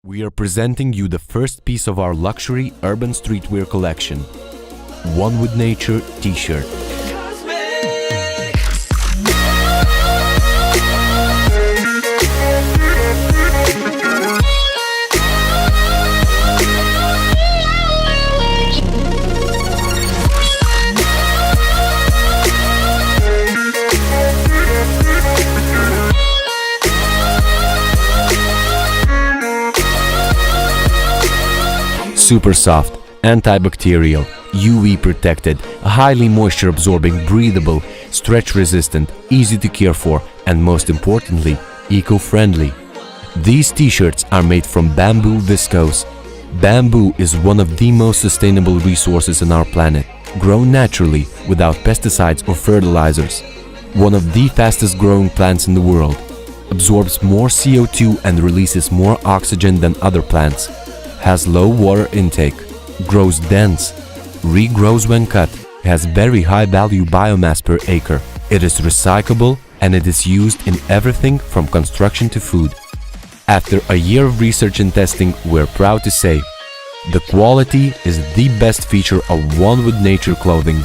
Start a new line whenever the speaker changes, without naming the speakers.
We are presenting you the first piece of our luxury urban streetwear collection, One with Nature t-shirt. Super soft, antibacterial, UV protected, highly moisture absorbing, breathable, stretch resistant, easy to care for, and most importantly, eco-friendly. These t-shirts are made from bamboo viscose. Bamboo is one of the most sustainable resources on our planet, grown naturally without pesticides or fertilizers. One of the fastest growing plants in the world, absorbs more CO2 and releases more oxygen than other plants. Has low water intake, grows dense, regrows when cut, has very high value biomass per acre. It is recyclable and it is used in everything from construction to food. After a year of research and testing, we're proud to say the quality is the best feature of One with Nature clothing.